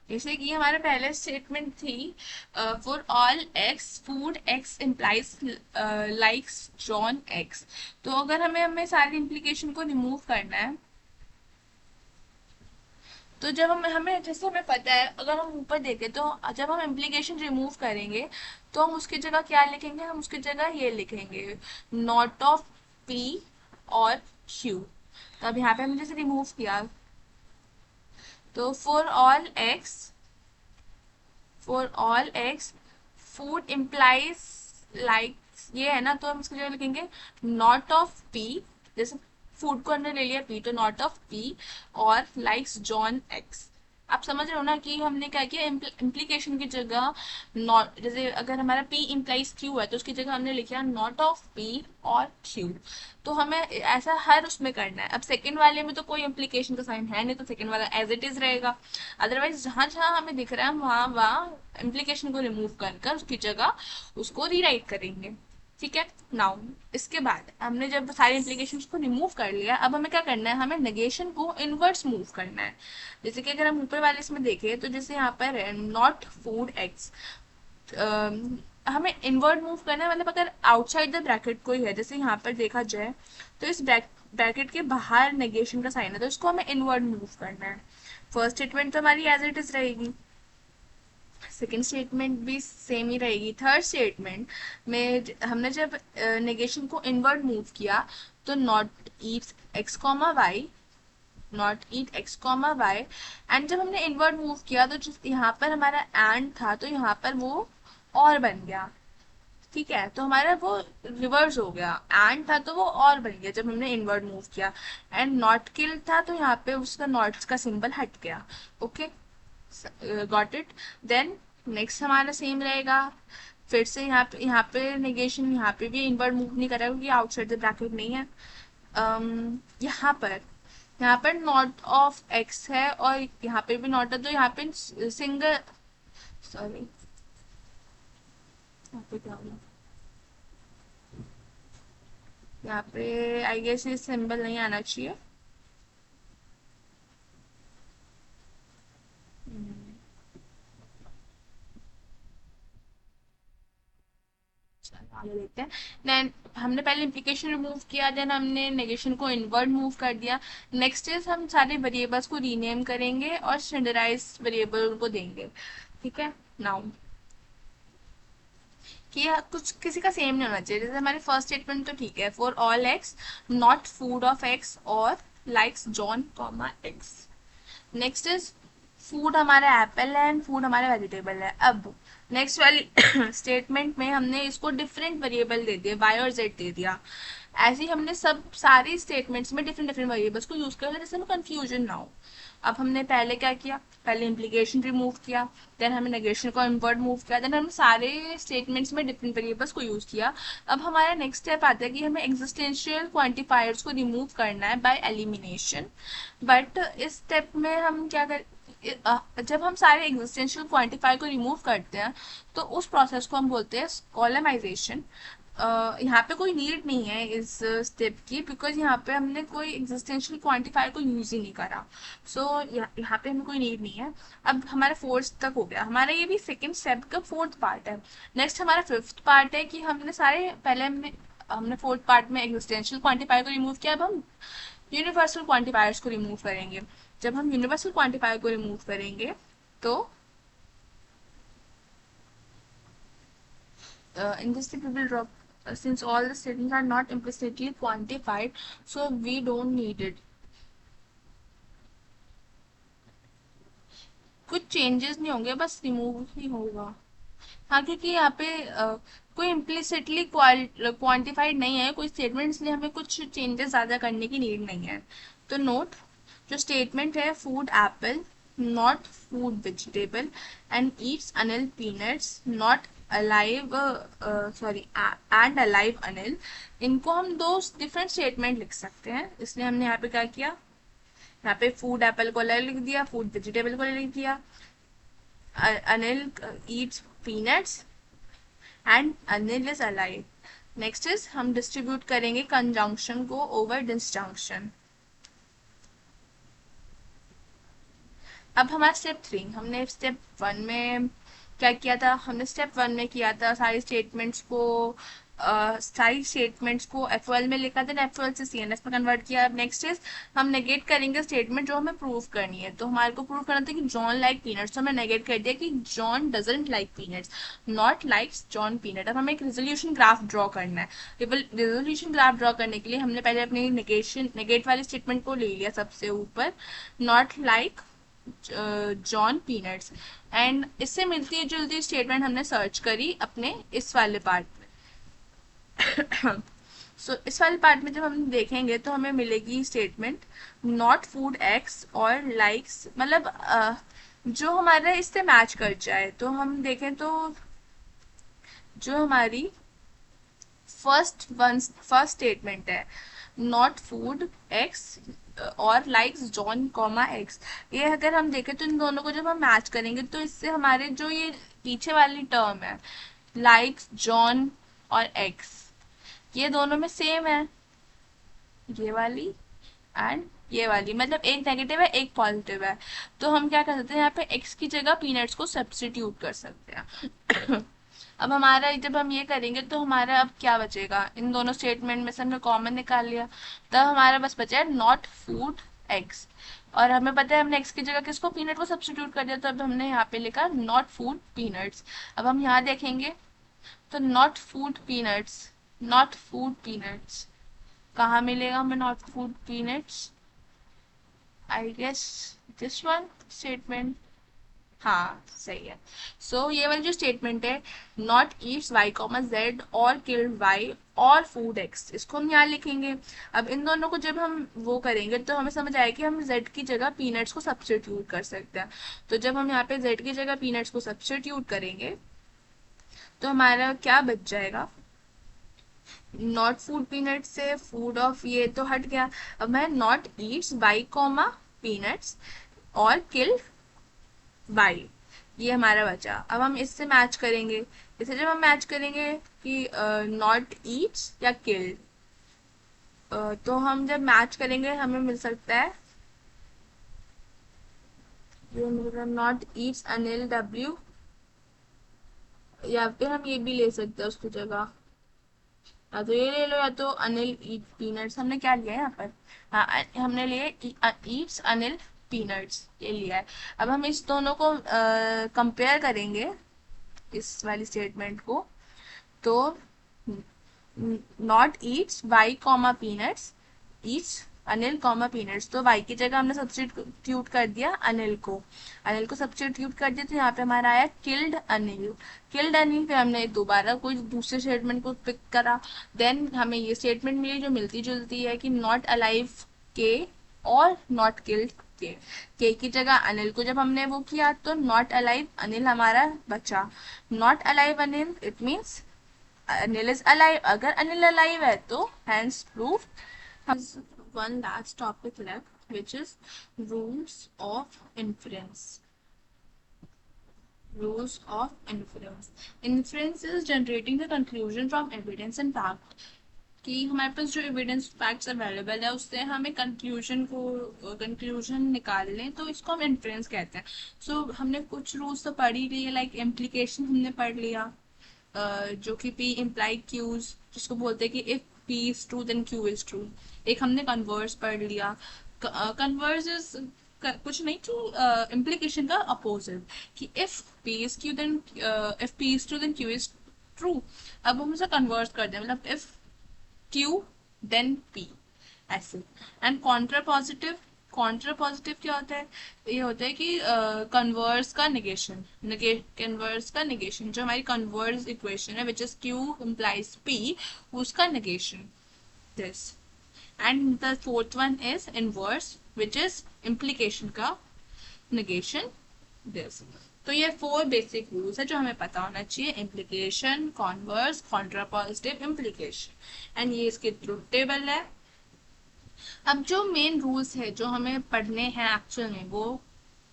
Speaker 1: जैसे कि हमारे पहले स्टेटमेंट थी for all x food x implies likes John x. तो अगर हमें सारी इम्प्लीकेशन को रिमूव करना है, तो जब हमें जैसे हमें पता है, अगर हम ऊपर देखें तो जब हम इम्प्लीकेशन रिमूव करेंगे तो हम उसकी जगह क्या लिखेंगे, हम उसकी जगह ये लिखेंगे नॉट ऑफ पी और क्यू। तो अब यहाँ पे हमने जैसे रिमूव किया, तो for all x food implies like ये है ना, तो हम इसकी जगह लिखेंगे नॉट ऑफ पी, जैसे फूड को हमने ले लिया पी, तो नॉट ऑफ पी और लाइक्स जॉन एक्स। आप समझ रहे हो ना कि हमने क्या किया, इम्प्लीकेशन की जगह नॉट, जैसे अगर हमारा पी इम्प्लाइज क्यू है तो उसकी जगह हमने लिखा नॉट ऑफ पी और क्यू। तो हमें ऐसा हर उसमें करना है। अब सेकंड वाले में तो कोई इम्प्लीकेशन का साइन है नहीं, तो सेकंड वाला एज इट इज रहेगा। अदरवाइज जहां जहां हमें दिख रहा है वहां वहां इम्प्लीकेशन को रिमूव कर उसकी जगह उसको रीराइट करेंगे। ठीक है, नाउ इसके बाद हमने जब सारे इम्प्लीकेशंस को रिमूव कर लिया, अब हमें क्या करना है, हमें नेगेशन को इनवर्स मूव करना है। जैसे कि अगर हम ऊपर वाले इसमें देखें, तो जैसे यहाँ पर है नॉट फूड एक्स, हमें इनवर्ड मूव करना है, मतलब अगर आउटसाइड द ब्रैकेट कोई है, जैसे यहाँ पर देखा जाए तो इस ब्रैकेट के बाहर नेगेशन का साइन है, तो इसको हमें इनवर्ड मूव करना है। फर्स्ट स्टेटमेंट तो हमारी एज इट इज रहेगी, सेकेंड स्टेटमेंट भी सेम ही रहेगी। थर्ड स्टेटमेंट में हमने जब नेगेशन को इनवर्ड मूव किया तो not eat x comma y, not eat x comma y, and जब हमने इनवर्ड मूव किया तो जिस यहाँ पर हमारा एंड था तो यहाँ पर वो और बन गया। ठीक है, तो हमारा वो रिवर्स हो गया, एंड था तो वो और बन गया जब हमने इनवर्ड मूव किया। एंड नॉट किल था तो यहाँ पे उसका नॉट का सिंबल हट गया। Okay, got it. Then next हमारा सेम रहेगा, फिर से यहाँ पे नेगेशन, यहाँ पे भी इनवर्ड मूव नहीं करेगा क्योंकि आउटसाइड द ब्रैकेट नहीं है। यहाँ पर नॉट ऑफ एक्स है और यहाँ पे भी नॉट है, तो यहाँ पे सिंगल, सॉरी यहाँ पे क्या हुआ, यहाँ पे आई गेस ये सिंबल नहीं आना चाहिए। चलो आगे देखते हैं। देन हमने पहले इम्प्लीकेशन रिमूव किया, देन हमने नेगेशन को इनवर्ड मूव कर दिया। नेक्स्ट इज हम सारे वेरिएबल्स को रीनेम करेंगे और स्टैंडर्डाइज वेरिएबल उनको देंगे। ठीक है, नाउ कि कुछ किसी का सेम नहीं होना चाहिए। जैसे हमारे फर्स्ट स्टेटमेंट तो ठीक है, for all x not food of x और likes John comma x. Next is food हमारा एप्पल है एंड फूड हमारा वेजिटेबल है। अब नेक्स्ट वाली स्टेटमेंट में हमने इसको डिफरेंट वेरिएबल दे दिए, वाई और जेड दे दिया। ऐसे ही हमने सब सारी स्टेटमेंट्स में डिफरेंट डिफरेंट वेरिएबल्स को यूज कर लिया जिससे हमें कंफ्यूजन ना हो। अब हमने पहले क्या किया, पहले इम्प्लीकेशन रिमूव किया, देन हमने नेगेशन को इनवर्ड मूव किया, देन हमने सारे स्टेटमेंट्स में डिफरेंट वेरिएबल्स को यूज किया। अब हमारा नेक्स्ट स्टेप आता है कि हमें एग्जिस्टेंशियल क्वांटिफायर्स को रिमूव करना है बाय एलिमिनेशन। बट इस स्टेप में हम क्या कर, जब हम सारे एग्जिस्टेंशियल क्वांटिफायर को रिमूव करते हैं तो उस प्रोसेस को हम बोलते हैं कॉलमाइजेशन। यहाँ पे कोई नीड नहीं है इस स्टेप की, बिकॉज यहाँ पे हमने कोई एग्जिस्टेंशियल क्वांटिफायर को यूज ही नहीं करा। सो यहाँ पे हमें कोई नीड नहीं है। अब हमारा फोर्थ तक हो गया, हमारा ये भी सेकेंड स्टेप का फोर्थ पार्ट है। नेक्स्ट हमारा फिफ्थ पार्ट है कि हमने सारे पहले हमने फोर्थ पार्ट में एग्जिस्टेंशियल क्वांटिफायर को रिमूव किया, अब हम यूनिवर्सल क्वांटिफायर्स को रिमूव करेंगे। जब हम यूनिवर्सल क्वांटिफायर को रिमूव करेंगे तो in this step we will drop, since all the statements are not implicitly quantified so we don't need it। कुछ चेंजेस नहीं होंगे, बस रिमूव ही होगा। हाँ, क्योंकि यहाँ पे कोई इम्प्लिसिटली क्वांटिफाइड नहीं है कोई स्टेटमेंट, इसलिए हमें कुछ चेंजेस ज़्यादा करने की नीड नहीं है। तो नोट, जो स्टेटमेंट है food Apple not food vegetable and Yeats Anil peanuts not alive, sorry and alive Anil, इनको हम दो डिफरेंट स्टेटमेंट लिख सकते हैं। इसलिए हमने यहाँ पे क्या किया, यहाँ पे फूड एप्पल को अलग लिख दिया, फूड वेजिटेबल को अलग लिख दिया। Anil Yeats peanuts and Anil is alive. Next is हम डिस्ट्रीब्यूट करेंगे कंजंक्शन को ओवर डिसजंक्शन। अब हमारा स्टेप 3, हमने स्टेप 1 में क्या किया था, हमने स्टेप 1 में किया था सारी स्टेटमेंट्स को F12 में लिखा था, F12 से CNF में कन्वर्ट किया। अब नेक्स्ट इज हम नेगेट करेंगे स्टेटमेंट जो हमें प्रूव करनी है। तो हमारे को प्रूव करना था कि जॉन लाइक पीनट्स, तो हमने नेगेट कर दिया कि John doesn't like peanuts, not likes John peanut. अब हमें एक रेजोल्यूशन ग्राफ ड्रॉ करना है। रेजोल्यूशन ग्राफ ड्रॉ करने के लिए हमने पहले अपनी नेगेट वाली स्टेटमेंट को ले लिया सबसे ऊपर, not like John peanuts, and इससे मिलती जुलती स्टेटमेंट हमने सर्च करी अपने इस वाले पार्ट में। सो इस वाले पार्ट में जब हम देखेंगे तो हमें मिलेगी स्टेटमेंट नॉट फूड एक्स और लाइक्स, मतलब जो हमारा इससे मैच कर जाए। तो हम देखें तो जो हमारी फर्स्ट स्टेटमेंट है नॉट फूड एक्स और लाइक्स जॉन कॉमा एक्स, ये अगर हम देखें तो इन दोनों को जब हम मैच करेंगे तो इससे हमारे जो ये पीछे वाली टर्म है लाइक्स जॉन और एक्स, ये दोनों में सेम है, ये वाली एंड ये वाली, मतलब एक नेगेटिव है एक पॉजिटिव है। तो हम क्या कर सकते हैं, यहाँ पे एक्स की जगह पीनट्स को सब्सटीट्यूट कर सकते हैं। अब हमारा जब हम ये करेंगे तो हमारा अब क्या बचेगा, इन दोनों स्टेटमेंट में से हमने कॉमन निकाल लिया, तब हमारा बस बचा है नॉट फूड एग्स। और हमें पता है हमने एक्स की जगह किसको, पीनट को सब्स्टिट्यूट कर दिया, तो अब हमने यहाँ पे लिखा नॉट फूड पीनट्स। अब हम यहाँ देखेंगे तो not food peanuts, not food peanuts कहाँ मिलेगा हमें not food peanuts, I guess this one statement. हाँ सही है। सो ये वाली जो स्टेटमेंट है, not eats y comma z और किल्ड वाई और फूड एक्स, इसको हम यहाँ लिखेंगे। अब इन दोनों को जब हम वो करेंगे तो हमें समझ आएगा कि हम जेड की जगह पीनट्स को सब्स्टिट्यूट कर सकते हैं। तो जब हम यहाँ पे जेड की जगह पीनट्स को सब्स्टिट्यूट करेंगे तो हमारा क्या बच जाएगा, नॉट फूड पीनट से फूड ऑफ ये तो हट गया। अब मैं not Yeats by comma peanuts और किल बाई, ये हमारा बचा। अब हम इससे मैच करेंगे, इसे जब हम मैच करेंगे कि नॉट ईट्स या किल्ड, तो हम जब मैच करेंगे हमें मिल सकता है, जो मिलेगा नॉट ईट्स अनिल डब्ल्यू, या फिर हम ये भी ले सकते हैं उसकी जगह, या तो ये ले लो या तो अनिल ईट पीनट्स। हमने क्या लिया है यहाँ पर, हाँ हमने लिए ईट्स अनिल पीनट्स, ये लिया है। अब हम इस दोनों को कंपेयर करेंगे, इस वाली स्टेटमेंट को, तो not eats y comma peanuts eats Anil comma peanuts, तो वाई की जगह हमने सब्स्टिट्यूट कर दिया अनिल को, अनिल को सब्स्टिट्यूट कर दिया, तो यहाँ पे हमारा आया किल्ड अनिल, किल्ड अनिल पे हमने दोबारा कोई दूसरे स्टेटमेंट को पिक करा, देन हमें ये स्टेटमेंट मिली जो मिलती जुलती है कि नॉट अलाइव के और नॉट किल्ड के की जगह अनिल को जब हमने वो किया तो नॉट अलाइव अनिल हमारा बचा। Not alive Anil it means Anil is alive, अगर अनिल अलाइव है तो hence proof. One last topic left which is rules of inference, rules of inference। inference is generating the conclusion from evidence and fact, कि हमारे पास जो evidence facts available है उससे हमें conclusion निकाल लें तो इसको हम इन्फ्रेंस कहते हैं। सो हमने कुछ रूल्स तो पढ़ ही लिए, लाइक इम्प्लीकेशन हमने पढ़ लिया, जो कि पी इम्प्लाई क्यूज, जिसको बोलते हैं कि if P is true then Q is true. एक हमने कन्वर्स पढ़ लिया, कन्वर्स इज कुछ नहीं कि इम्प्लीकेशन का अपोजिट, कि if P is Q then if P is true then Q is true. अब हम उसे कन्वर्स कर दें, मतलब इफ क्यू देन पी, ऐसे। And contrapositive, contrapositive क्या होता है, ये होता है कि कन्वर्स का निगेशन, कन्वर्स का निगेशन, जो हमारी कन्वर्स इक्वेशन है which is q implies p, उसका negation, this. And the fourth one is inverse which is implication का निगेशन, दिस। तो ये 4 बेसिक रूल्स है जो हमें पता होना चाहिए, implication, converse, contrapositive, implication, and ये इसके ट्रुथ टेबल है। अब जो मेन रूल्स है जो हमें पढ़ने हैं एक्चुअल में वो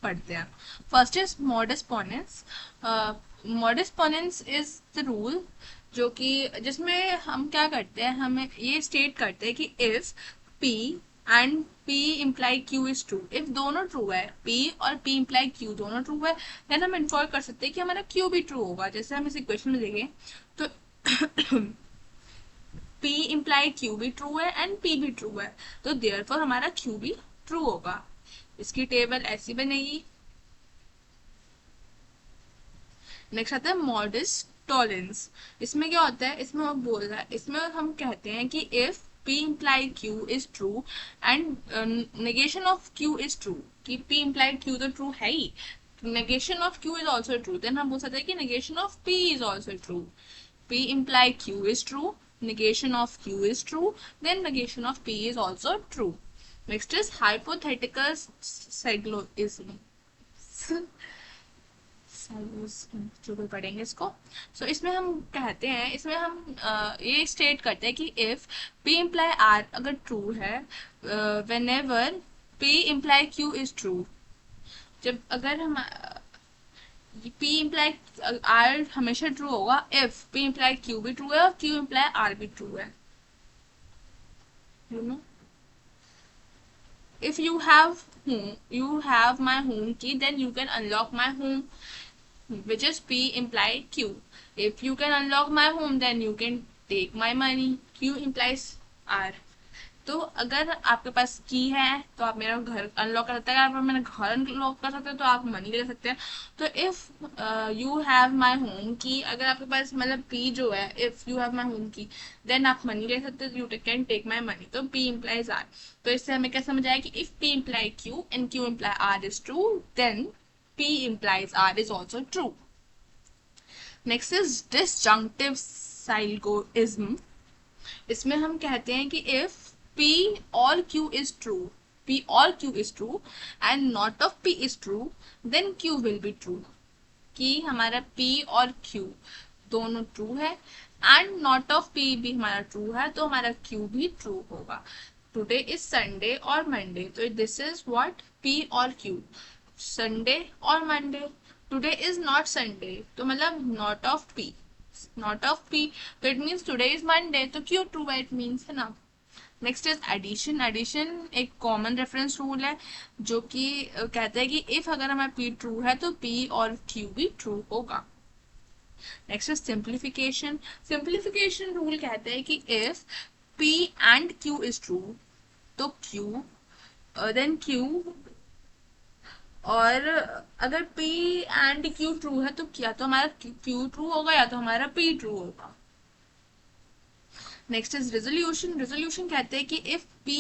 Speaker 1: पढ़ते हैं। First is modus ponens. Modus ponens is the rule जो कि जिसमें हम क्या करते हैं, हमें ये स्टेट करते हैं कि if P and P imply Q is true, if दोनों ट्रू है, P और P इम्प्लाई Q दोनों ट्रू है, देन हम इन्फॉर कर सकते हैं कि हमारा Q भी ट्रू होगा। जैसे हम इस इक्वेशन में देखें तो P इम्प्लाई Q भी ट्रू है एंड P भी ट्रू है, तो देयरफॉर हमारा Q भी ट्रू होगा। इसकी टेबल ऐसी बनेगी। नेक्स्ट आता है मॉडस टॉलेंस। इसमें क्या होता है, इसमें हम बोल रहा है, इसमें हम कहते हैं कि if P imply Q is true and negation of Q is true, कि P इम्प्लाई Q तो ट्रू है ही, negation of Q is also true, then हम बोल सकते हैं कि negation of P is also true। P imply Q is true, negation of Q is true, then negation of P is also true। Next is hypothetical syllogism। जो भी पढ़ेंगे इसको। सो इसमें हम कहते हैं, इसमें हम ये स्टेट करते हैं कि इफ P इम्प्लाई R अगर ट्रू है, whenever P imply Q is true, जब अगर हम P इम्प्लाई R हमेशा ट्रू होगा इफ P इम्प्लाई Q भी ट्रू है और Q इम्प्लाई R भी ट्रू है। You know, if you have my home key then you can unlock my home, which is P imply Q. If you can unlock my home, then you can take my money. Q implies R. तो अगर आपके पास की है तो आप मेरा घर unlock कर सकते हैं, अगर आप मेरा घर अनलॉक कर सकते हैं तो आप मनी ले सकते हैं. तो if you have my home key, अगर आपके पास मतलब पी जो है, if you have my home key, then आप मनी ले सकते हैं, you can take my money. तो पी इम्प्लाइज आर. तो इससे हमें क्या समझ आया कि if p imply q and q imply r is true, then p implies r is also true. Next is disjunctive syllogism. इसमें हम कहते हैं कि if P or Q is true, P or Q is true and not of P is true, then Q will be true. कि हमारा P और Q दोनों true है and not of P भी हमारा true है, तो हमारा Q भी true होगा. Today is Sunday और Monday, तो this is what P और Q. Sunday और Monday. Today is not Sunday, तो मतलब not of P. Not of P, तो it means today is Monday, तो Q true है, it means है ना. Next is addition. एडिशन एक कॉमन रेफरेंस रूल है जो कि कहता है कि इफ अगर हमारा पी ट्रू है तो पी और क्यू भी ट्रू होगा. Next is simplification. Simplification rule कहता है कि if P and Q is true तो क्यू देन क्यू, और अगर P एंड Q ट्रू है तो क्या तो हमारा Q ट्रू होगा या तो हमारा P ट्रू होगा. Next is resolution. रेजोल्यूशन कहते हैं कि इफ P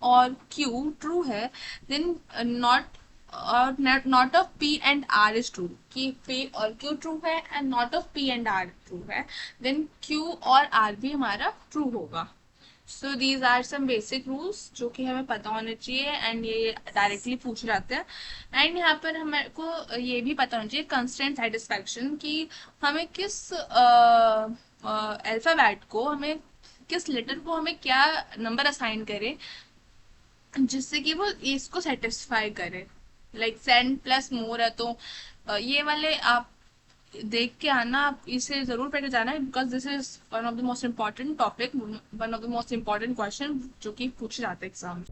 Speaker 1: और Q ट्रू है then not of P and R is true. कि P और Q ट्रू है and not of P and R true है, देन Q और R भी हमारा ट्रू होगा. So these are some basic rules जो कि हमें पता होने चाहिए एंड ये डायरेक्टली पूछ जाते हैं. एंड यहाँ पर हमारे को ये भी पता होना चाहिए कंस्टेंट सेटिस्फैक्शन, कि हमें किस अल्फाबेट को, हमें किस लेटर को हमें क्या नंबर असाइन करें जिससे कि वो इसको सेटिस्फाई करे. लाइक सेंड प्लस मोर है तो ये वाले आप देख के आना, आप इसे जरूर पढ़ के जाना, because this is one of the most important topic, one of the most important question जो कि पूछे जाते हैं एग्जाम.